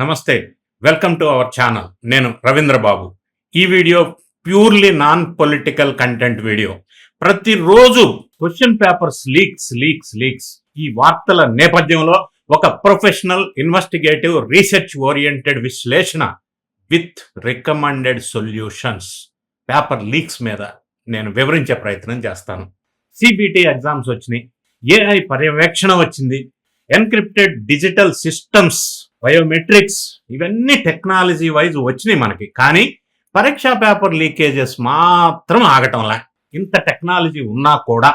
నమస్తే. Welcome to our channel. నేను రవీంద్ర బాబు. ఈ video purely non political content video. ప్రతిరోజు క్వశ్చన్ పేపర్స్ లీక్స్. ఈ వార్తల నేపథ్యంలో ఒక ప్రొఫెషనల్ ఇన్వెస్టిగేటివ్ రీసెర్చ్ ఓరియంటెడ్ విశ్లేషణ with recommended solutions paper leaks మీద నేను వివరించే ప్రయత్నం చేస్తాను. సిబిటి ఎగ్జామ్స్ వచ్చినాయి, ఏఐ పర్యవేక్షణ వచ్చింది, ఎన్క్రిప్టెడ్ డిజిటల్ సిస్టమ్స్, బయోమెట్రిక్స్, ఇవన్నీ టెక్నాలజీ వైజ్ వచ్చినాయి మనకి. కానీ పరీక్షా పేపర్ లీకేజెస్ మాత్రం ఆగటంలా. ఇంత టెక్నాలజీ ఉన్నా కూడా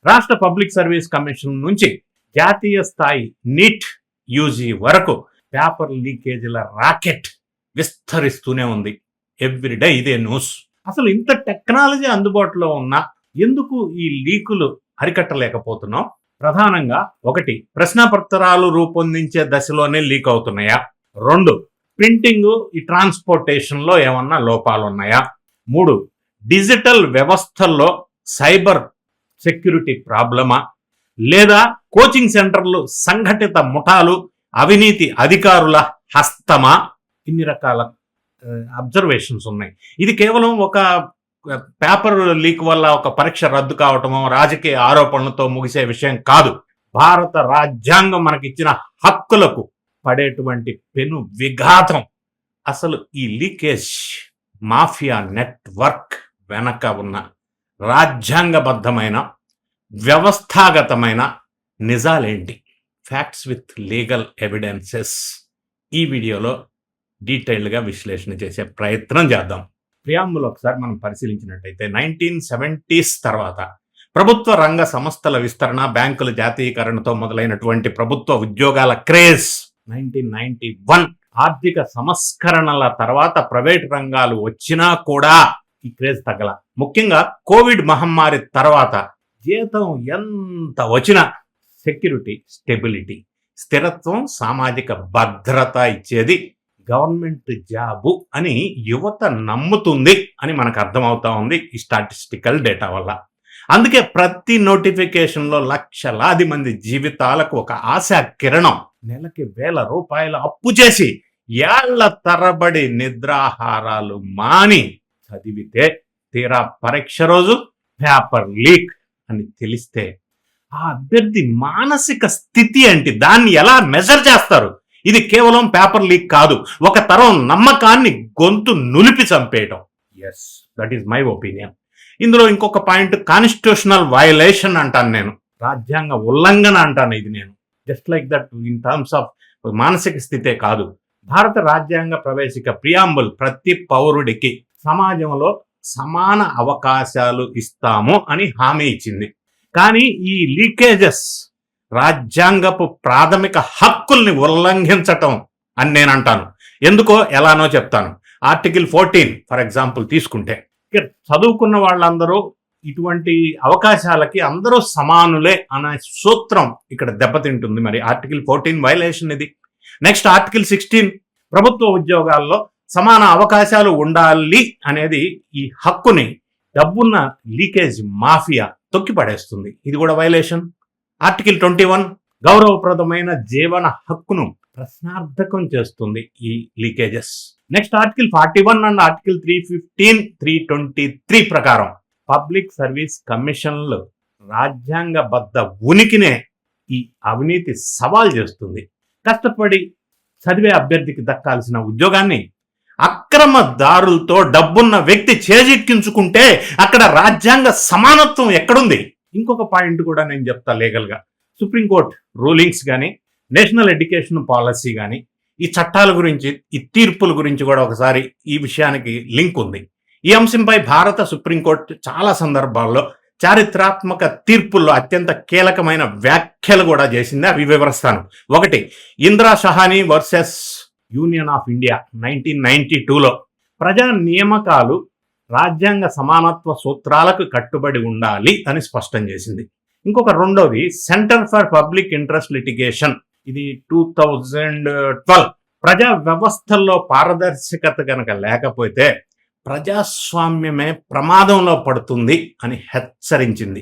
రాష్ట్ర పబ్లిక్ సర్వీస్ కమిషన్ నుంచి జాతీయ స్థాయి నీట్ యూజీ వరకు పేపర్ లీకేజీల రాకెట్ విస్తరిస్తూనే ఉంది. ఎవ్రీడే ఇదే న్యూస్. అసలు ఇంత టెక్నాలజీ అందుబాటులో ఉన్నా ఎందుకు ఈ లీకులు అరికట్టలేకపోతున్నాం? ప్రధానంగా 1, ప్రశ్నపత్రాలు రూపొందించే దశలోనే లీక్ అవుతున్నాయా? 2, ప్రింటింగ్ ఈ ట్రాన్స్పోర్టేషన్ లో ఏమన్నా లోపాలు ఉన్నాయా? 3, డిజిటల్ వ్యవస్థల్లో సైబర్ సెక్యూరిటీ ప్రాబ్లమా? లేదా కోచింగ్ సెంటర్లు సంఘటిత ముఠాలు, అవినీతి అధికారుల హస్తమా? ఇన్ని రకాల అబ్జర్వేషన్స్ ఉన్నాయి. ఇది కేవలం ఒక పేపర్ లీక్ వల్ల ఒక పరీక్ష రద్దు కావటమో రాజకీయ ఆరోపణలతో ముగిసే విషయం కాదు. భారత రాజ్యాంగం మనకిచ్చిన హక్కులకు పడేటువంటి పెను విఘాతం. అసలు ఈ లీకేజ్ మాఫియా నెట్వర్క్ వెనక ఉన్న రాజ్యాంగబద్ధమైన వ్యవస్థాగతమైన నిజాలేంటి? ఫ్యాక్ట్స్ విత్ లీగల్ ఎవిడెన్సెస్ ఈ వీడియోలో డీటెయిల్డ్గా విశ్లేషణ చేసే ప్రయత్నం చేద్దాం. ప్రియాంబుల్ ఒకసారి మనం పరిశీలించినట్టయితే 1970s తర్వాత ప్రభుత్వ రంగ సంస్థల విస్తరణ, బ్యాంకుల జాతీయకరణతో మొదలైనటువంటి ప్రభుత్వ ఉద్యోగాల క్రేజ్ 1991 ఆర్థిక సంస్కరణల తర్వాత ప్రైవేట్ రంగాలు వచ్చినా కూడా ఈ క్రేజ్ తగ్గల. ముఖ్యంగా కోవిడ్ మహమ్మారి తర్వాత జీతం ఎంత వచ్చినా సెక్యూరిటీ, స్టెబిలిటీ, స్థిరత్వం, సామాజిక భద్రత ఇచ్చేది గవర్నమెంట్ జాబు అని యువత నమ్ముతుంది అని మనకు అర్థమవుతా ఉంది ఈ స్టాటిస్టికల్ డేటా వల్ల. అందుకే ప్రతి నోటిఫికేషన్లో లక్షలాది మంది జీవితాలకు ఒక ఆశా కిరణం. నెలకి ₹1000 అప్పు చేసి ఏళ్ల తరబడి నిద్రాహారాలు మాని చదివితే తీరా పరీక్ష రోజు పేపర్ లీక్ అని తెలిస్తే ఆ అభ్యర్థి మానసిక స్థితి ఏంటి? దాన్ని ఎలా మెజర్ చేస్తారు? ఇది కేవలం పేపర్ లీక్ కాదు, ఒక తరం నమ్మకాన్ని గొంతు నులిపి చంపేయటం. Yes, that is my opinion. ఇందులో ఇంకొక పాయింట్ కాన్స్టిట్యూషనల్ వయలేషన్ అంటాను నేను, రాజ్యాంగ ఉల్లంఘన అంటాను ఇది నేను. Just like that in terms of మానసిక స్థితే కాదు. భారత రాజ్యాంగ ప్రవేశిక ప్రియాంబుల్ ప్రతి పౌరుడికి సమాజంలో సమాన అవకాశాలు ఇస్తాము అని హామీ ఇచ్చింది. కానీ ఈ లీకేజెస్ రాజ్యాంగపు ప్రాథమిక హక్కుల్ని ఉల్లంఘించటం అని నేను అంటాను. ఎందుకో ఎలానో చెప్తాను. ఆర్టికల్ 14 ఫర్ ఎగ్జాంపుల్ తీసుకుంటే, చదువుకున్న వాళ్ళందరూ ఇటువంటి అవకాశాలకి అందరూ సమానులే అనే సూత్రం ఇక్కడ దెబ్బతింటుంది. మరి ఆర్టికల్ 14 వైలేషన్ ఇది. నెక్స్ట్ ఆర్టికల్ 16 ప్రభుత్వ ఉద్యోగాల్లో సమాన అవకాశాలు ఉండాలి అనేది ఈ హక్కుని డబ్బున్న లీకేజ్ మాఫియా తొక్కిపడేస్తుంది. ఇది కూడా వైలేషన్. ఆర్టికల్ 21 గౌరవప్రదమైన జీవన హక్కును ప్రశ్నార్థకం చేస్తుంది ఈ leakages. Next article 41 and article 315, 323 ప్రకారం పబ్లిక్ సర్వీస్ కమిషన్లు రాజ్యాంగబద్ధ ఉనికినే ఈ అవినీతి సవాల్ చేస్తుంది. కష్టపడి చదివే అభ్యర్థికి దక్కాల్సిన ఉద్యోగాన్ని అక్రమదారులతో డబ్బున్న వ్యక్తి చేజిక్కించుకుంటే అక్కడ రాజ్యాంగ సమానత్వం ఎక్కడుంది? ఇంకొక పాయింట్ కూడా నేను చెప్తా లీగల్గా. సుప్రీంకోర్టు రూలింగ్స్ కానీ, నేషనల్ ఎడ్యుకేషన్ పాలసీ కానీ, ఈ చట్టాల గురించి, ఈ తీర్పుల గురించి కూడా ఒకసారి ఈ విషయానికి లింక్ ఉంది. ఈ అంశంపై భారత సుప్రీంకోర్టు చాలా సందర్భాల్లో చారిత్రాత్మక తీర్పుల్లో అత్యంత కీలకమైన వ్యాఖ్యలు కూడా చేసింది. అవి వివరిస్తాను. 1, Indira Sawhney versus Union of India 1992లో ప్రజా నియామకాలు రాజ్యాంగ సమానత్వ సూత్రాలకు కట్టుబడి ఉండాలి అని స్పష్టం చేసింది. ఇంకొక రెండోది centre for public interest litigation, ఇది 2012 ప్రజా వ్యవస్థల్లో పారదర్శకత కనుక లేకపోతే ప్రజాస్వామ్యమే ప్రమాదంలో పడుతుంది అని హెచ్చరించింది.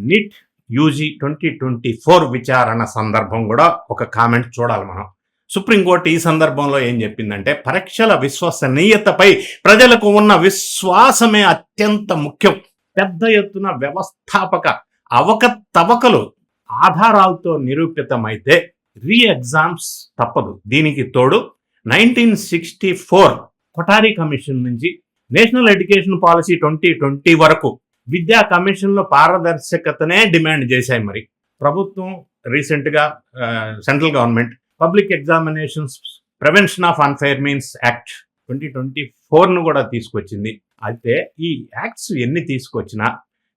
నీట్ యూజీ 2024 విచారణ సందర్భం కూడా ఒక కామెంట్ చూడాలి మనం. సుప్రీంకోర్టు ఈ సందర్భంలో ఏం చెప్పిందంటే పరీక్షల విశ్వసనీయతపై ప్రజలకు ఉన్న విశ్వాసమే అత్యంత ముఖ్యం. పెద్ద ఎత్తున వ్యవస్థాపక అవకతవకలు ఆధారాలతో నిరూపితమైతే రీ ఎగ్జామ్స్ తప్పదు. దీనికి తోడు 1964 కొఠారి కమిషన్ నుంచి నేషనల్ ఎడ్యుకేషన్ పాలసీ 2020 వరకు విద్యా కమిషన్లో పారదర్శకతనే డిమాండ్ చేశాయి. మరి ప్రభుత్వం రీసెంట్గా central government public examinations prevention of unfair means act 2024ను కూడా తీసుకొచ్చింది. అయితే ఈ యాక్ట్స్ ఎన్ని తీసుకొచ్చినా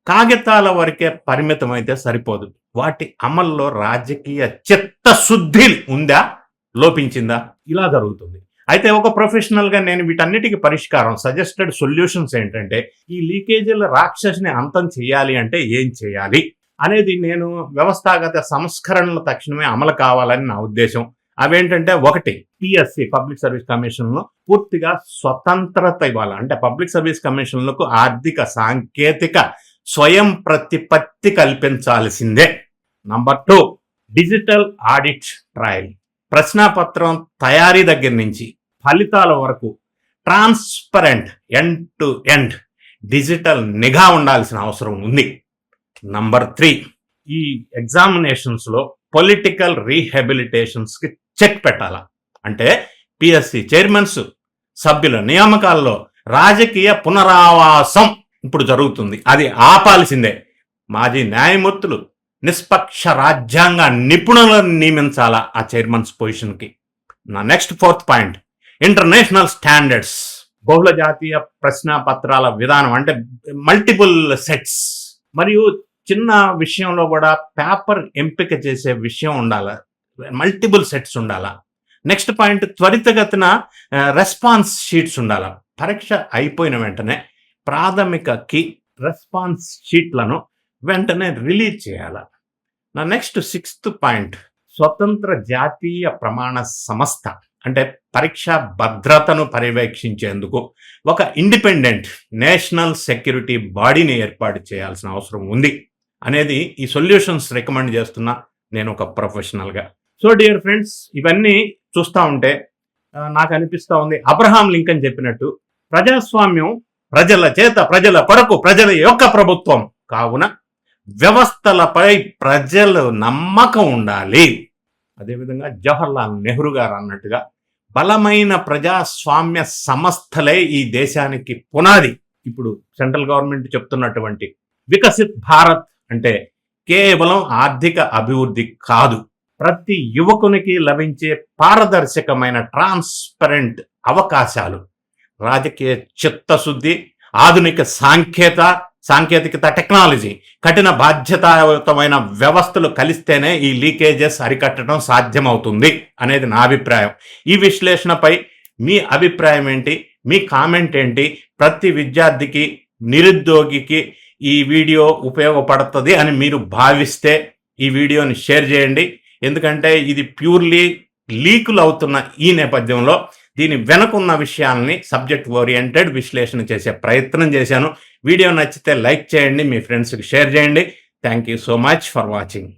కాగితాల వరకే పరిమితం అయితే సరిపోదు. వాటి అమల్లో రాజకీయ చిత్తశుద్ధి ఉందా, లోపించిందా, ఇలా జరుగుతుంది. అయితే ఒక ప్రొఫెషనల్గా నేను వీటన్నిటికీ పరిష్కారం సజెస్టెడ్ సొల్యూషన్స్ ఏంటంటే ఈ లీకేజీల రాక్షసిని అంతం చేయాలి అంటే ఏం చేయాలి అనేది నేను వ్యవస్థాగత సంస్కరణలు తక్షణమే అమలు కావాలని నా ఉద్దేశం. అవేంటంటే ఒకటి, పిఎస్సి పబ్లిక్ సర్వీస్ కమిషన్లో పూర్తిగా స్వతంత్రత ఇవ్వాలి. అంటే పబ్లిక్ సర్వీస్ కమిషన్లకు ఆర్థిక సాంకేతిక స్వయం ప్రతిపత్తి కల్పించాల్సిందే. Number 2, digital audit trail. ప్రశ్నాపత్రం తయారీ దగ్గర నుంచి ఫలితాల వరకు transparent end to end digital నిఘా ఉండాల్సిన అవసరం ఉంది. నంబర్ 3, ఈ ఎగ్జామినేషన్స్లో పొలిటికల్ రీహాబిలిటేషన్స్కి చెక్ పెట్టాలా. అంటే పిఎస్సి చైర్మన్స్ సభ్యుల నియామకాల్లో రాజకీయ పునరావాసం ఇప్పుడు జరుగుతుంది, అది ఆపాల్సిందే. మాజీ న్యాయమూర్తులు నిష్పక్ష రాజ్యాంగ నిపుణులను నియమించాలా ఆ చైర్మన్స్ పొజిషన్కి. నా next 4th point, international standards. బహుళ జాతీయ ప్రశ్నాపత్రాల విధానం అంటే మల్టిపుల్ సెట్స్, మరియు చిన్న విషయంలో కూడా పేపర్ ఎంపిక చేసే విషయం ఉండాలా, మల్టిపుల్ సెట్స్ ఉండాలా. నెక్స్ట్ పాయింట్, త్వరితగతిన రెస్పాన్స్ షీట్స్ ఉండాలా. పరీక్ష అయిపోయిన వెంటనే ప్రాథమిక కీ రెస్పాన్స్ షీట్లను వెంటనే రిలీజ్ చేయాలా. నా నెక్స్ట్ 6th పాయింట్, స్వతంత్ర జాతీయ ప్రమాణ సంస్థ అంటే పరీక్ష భద్రతను పర్యవేక్షించేందుకు ఒక ఇండిపెండెంట్ నేషనల్ సెక్యూరిటీ బాడీని ఏర్పాటు చేయాల్సిన అవసరం ఉంది అనేది ఈ సొల్యూషన్స్ రికమెండ్ చేస్తున్నా నేను ఒక ప్రొఫెషనల్గా. సో డియర్ ఫ్రెండ్స్, ఇవన్నీ చూస్తూ ఉంటే నాకు అనిపిస్తూ ఉంది అబ్రహాం లింకన్ చెప్పినట్టు ప్రజాస్వామ్యం ప్రజల చేత ప్రజల కొరకు ప్రజల యొక్క ప్రభుత్వం కావున వ్యవస్థలపై ప్రజలు నమ్మకం ఉండాలి. అదేవిధంగా జవహర్లాల్ నెహ్రూ గారు అన్నట్టుగా బలమైన ప్రజాస్వామ్య సంస్థలే ఈ దేశానికి పునాది. ఇప్పుడు సెంట్రల్ గవర్నమెంట్ చెప్తున్నటువంటి వికసిత్ భారత్ అంటే కేవలం ఆర్థిక అభివృద్ధి కాదు, ప్రతి యువకునికి లభించే పారదర్శకమైన ట్రాన్స్పరెంట్ అవకాశాలు, రాజకీయ చిత్తశుద్ధి, ఆధునిక సాంకేతికత టెక్నాలజీ, కఠిన బాధ్యతాయుతమైన వ్యవస్థలు కలిస్తేనే ఈ లీకేజెస్ అరికట్టడం సాధ్యమవుతుంది అనేది నా అభిప్రాయం. ఈ విశ్లేషణపై మీ అభిప్రాయం ఏంటి, మీ కామెంట్ ఏంటి? ప్రతి విద్యార్థికి, నిరుద్యోగికి ఈ వీడియో ఉపయోగపడుతుంది అని మీరు భావిస్తే ఈ వీడియోని షేర్ చేయండి. ఎందుకంటే ఇది ప్యూర్లీ లీకులు అవుతున్న ఈ నేపథ్యంలో దీని వెనుకున్న విషయాల్ని సబ్జెక్ట్ ఓరియంటెడ్ విశ్లేషణ చేసే ప్రయత్నం చేశాను. వీడియో నచ్చితే లైక్ చేయండి, మీ ఫ్రెండ్స్కి షేర్ చేయండి. Thank you so much for watching.